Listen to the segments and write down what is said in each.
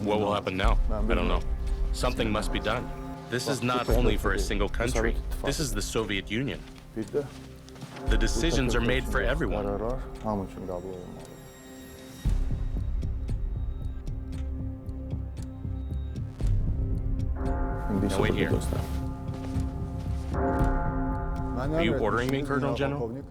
What will happen now? I don't know. Something must be done. This is not only for a single country. This is the Soviet Union. The decisions are made for everyone. Now wait here. Are you ordering me, Colonel General?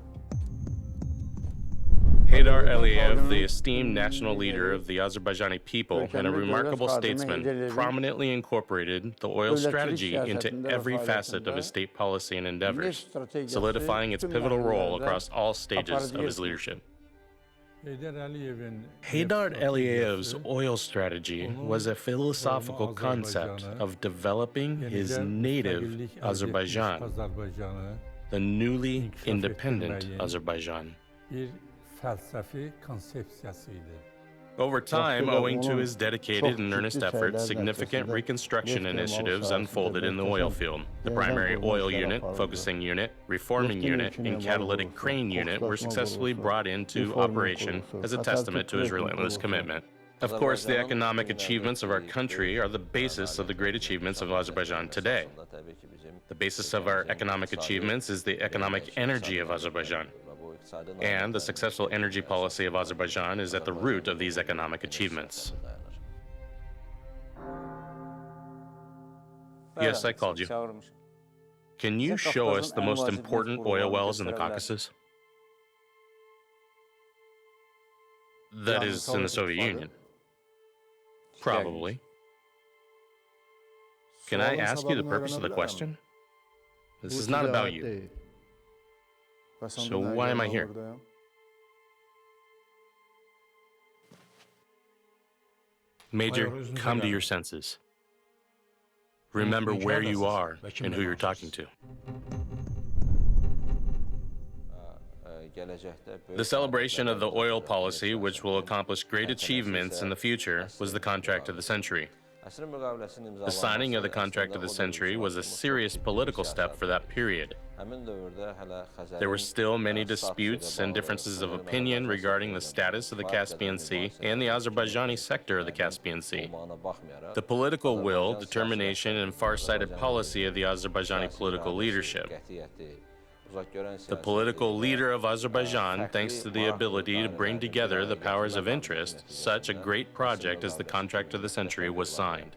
Heydar Aliyev, the esteemed national leader of the Azerbaijani people and a remarkable statesman, prominently incorporated the oil strategy into every facet of his state policy and endeavors, solidifying its pivotal role across all stages of his leadership. Heydar Aliyev's oil strategy was a philosophical concept of developing his native Azerbaijan, the newly independent Azerbaijan. Over time, owing to his dedicated and earnest efforts, significant reconstruction initiatives unfolded in the oil field. The primary oil unit, focusing unit, reforming unit, and catalytic crane unit were successfully brought into operation as a testament to his relentless commitment. Of course, the economic achievements of our country are the basis of the great achievements of Azerbaijan today. The basis of our economic achievements is the economic energy of Azerbaijan. And the successful energy policy of Azerbaijan is at the root of these economic achievements. Yes, I called you. Can you show us the most important oil wells in the Caucasus? That is, in the Soviet Union. Probably. Can I ask you the purpose of the question? This is not about you. So why am I here? Major, come to your senses. Remember where you are and who you're talking to. The celebration of the oil policy, which will accomplish great achievements in the future, was the contract of the century. The signing of the contract of the century was a serious political step for that period. There were still many disputes and differences of opinion regarding the status of the Caspian Sea and the Azerbaijani sector of the Caspian Sea. The political will, determination, and far-sighted policy of the Azerbaijani political leadership. The political leader of Azerbaijan, thanks to the ability to bring together the powers of interest, such a great project as the contract of the century was signed.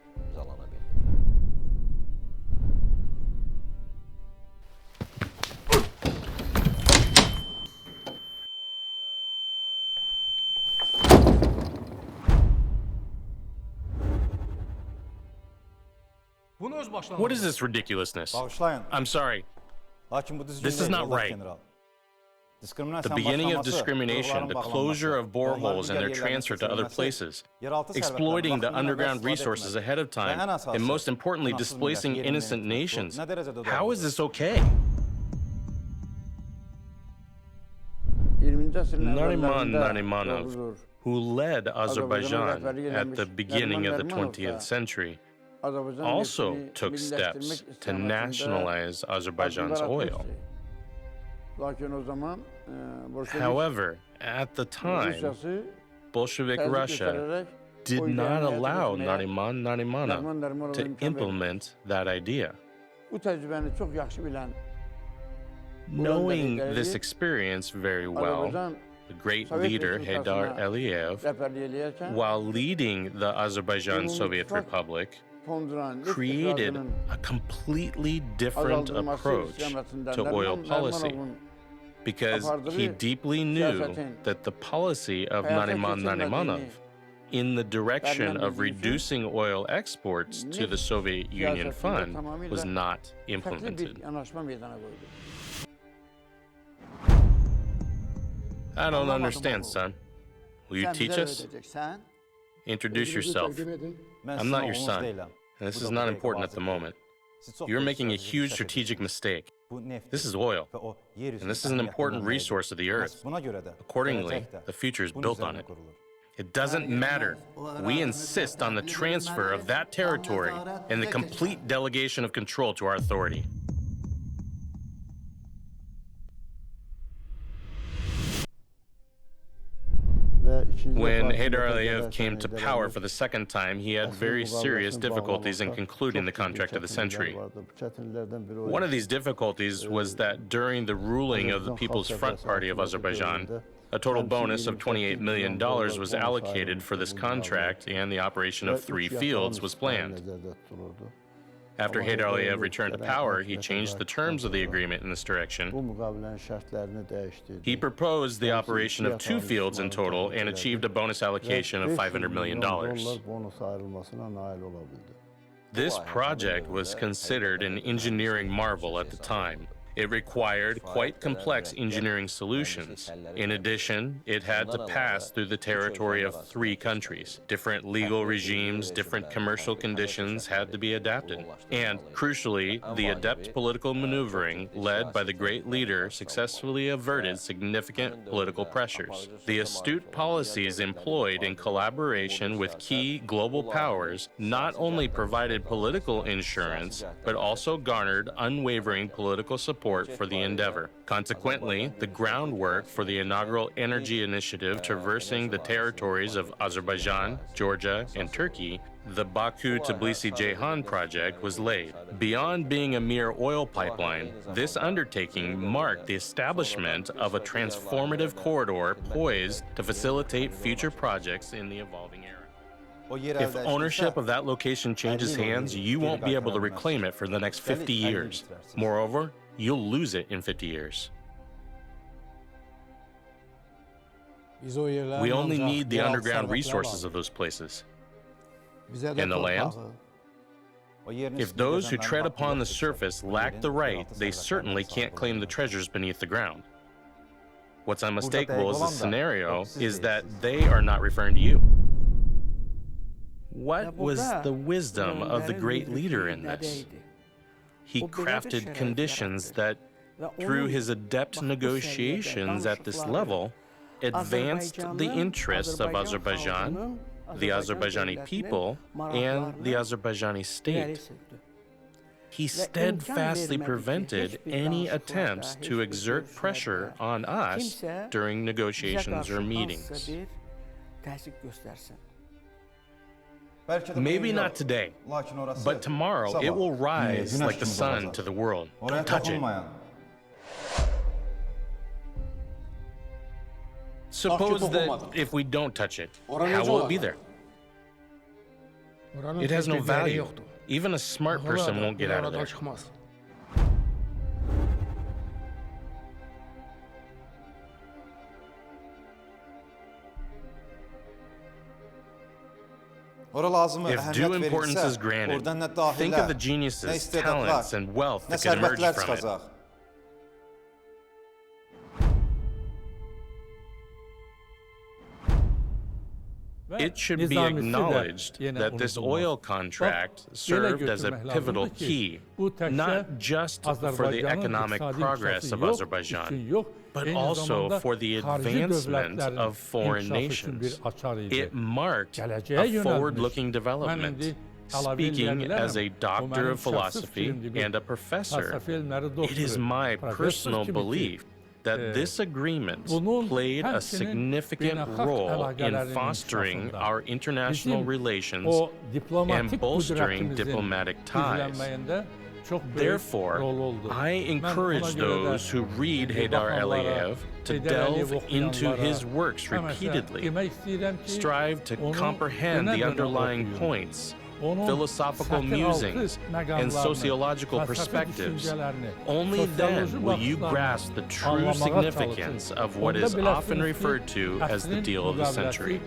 What is this ridiculousness? I'm sorry. This is not right. The beginning of discrimination, the closure of boreholes and their transfer to other places, exploiting the underground resources ahead of time, and most importantly, displacing innocent nations. How is this okay? Nariman Narimanov, who led Azerbaijan at the beginning of the 20th century, also took steps to nationalize Azerbaijan's oil. However, at the time, Bolshevik Russia did not allow Nariman Narimanov to implement that idea. Knowing this experience very well, the great leader Heydar Aliyev, while leading the Azerbaijan Soviet Republic, created a completely different approach to oil policy, because he deeply knew that the policy of Nariman Narimanov in the direction of reducing oil exports to the Soviet Union fund was not implemented. I don't understand, son. Will you teach us? Introduce yourself. I'm not your son, and this is not important at the moment. You're making a huge strategic mistake. This is oil, and this is an important resource of the earth. Accordingly, the future is built on it. It doesn't matter. We insist on the transfer of that territory and the complete delegation of control to our authority. When Heydar Aliyev came to power for the second time, he had very serious difficulties in concluding the contract of the century. One of these difficulties was that during the ruling of the People's Front Party of Azerbaijan, a total bonus of $28 million was allocated for this contract, and the operation of 3 fields was planned. After Heydar Aliyev returned to power, he changed the terms of the agreement in this direction. He proposed the operation of 2 fields in total and achieved a bonus allocation of $500 million. This project was considered an engineering marvel at the time. It required quite complex engineering solutions. In addition, it had to pass through the territory of 3 countries. Different legal regimes, different commercial conditions had to be adapted. And, crucially, the adept political maneuvering led by the great leader successfully averted significant political pressures. The astute policies employed in collaboration with key global powers not only provided political insurance, but also garnered unwavering political support for the endeavor. Consequently, the groundwork for the inaugural energy initiative traversing the territories of Azerbaijan, Georgia, and Turkey, the Baku-Tbilisi-Ceyhan project, was laid. Beyond being a mere oil pipeline, this undertaking marked the establishment of a transformative corridor poised to facilitate future projects in the evolving era. If ownership of that location changes hands, you won't be able to reclaim it for the next 50 years. Moreover, you'll lose it in 50 years. We only need the underground resources of those places. And the land? If those who tread upon the surface lack the right, they certainly can't claim the treasures beneath the ground. What's unmistakable as a scenario is that they are not referring to you. What was the wisdom of the great leader in this? He crafted conditions that, through his adept negotiations at this level, advanced the interests of Azerbaijan, the Azerbaijani people, and the Azerbaijani state. He steadfastly prevented any attempts to exert pressure on us during negotiations or meetings. Maybe not today, but tomorrow it will rise like the sun to the world. Don't touch it. Suppose that if we don't touch it, how will it be there? It has no value. Even a smart person won't get out of there. If due importance is granted, think of the geniuses, talents, and wealth that can emerge from it. It should be acknowledged that this oil contract served as a pivotal key, not just for the economic progress of Azerbaijan, but also for the advancement of foreign nations. It marked a forward-looking development. Speaking as a doctor of philosophy and a professor, it is my personal belief that this agreement played a significant role in fostering our international relations and bolstering diplomatic ties. Therefore, I encourage those who read Heydar Aliyev to delve into his works repeatedly, strive to comprehend the underlying points, philosophical musings, and sociological perspectives. Only then will you grasp the true significance of what is often referred to as the deal of the century.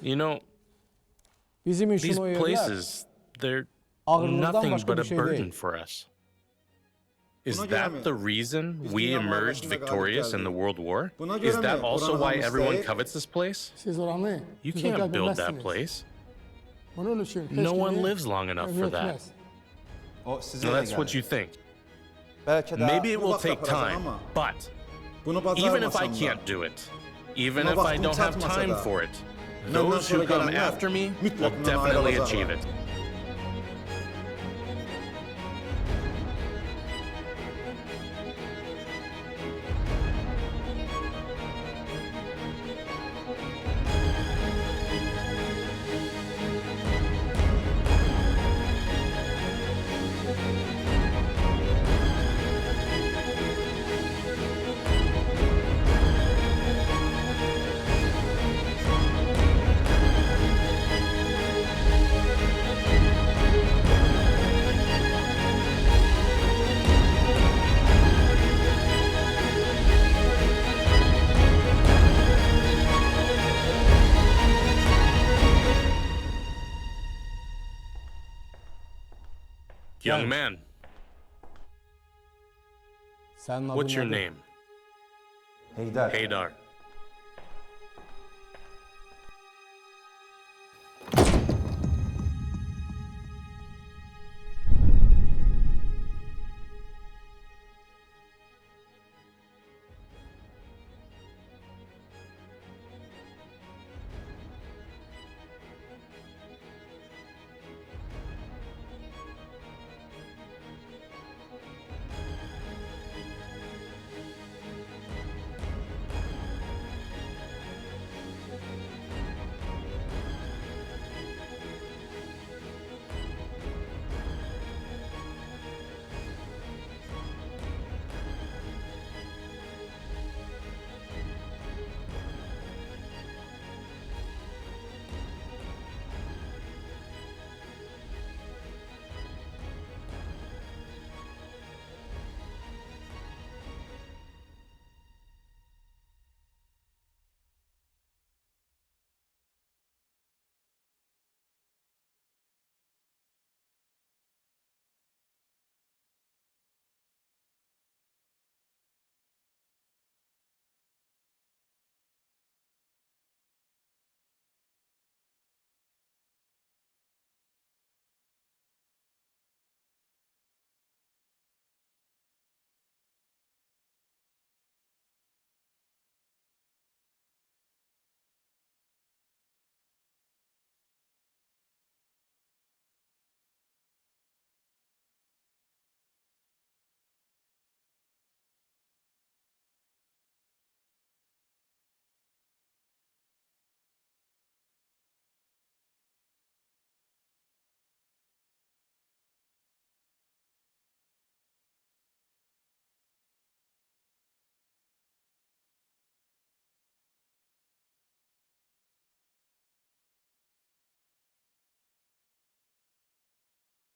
You know, these places, they're nothing but a burden for us. Is that the reason we emerged victorious in the World War? Is that also why everyone covets this place? You can't build that place. No one lives long enough for that. Now that's what you think. Maybe it will take time, but even if I can't do it, even if I don't have time for it, those who come after me will definitely achieve it. Young man, what's your name? Heydar. Heydar.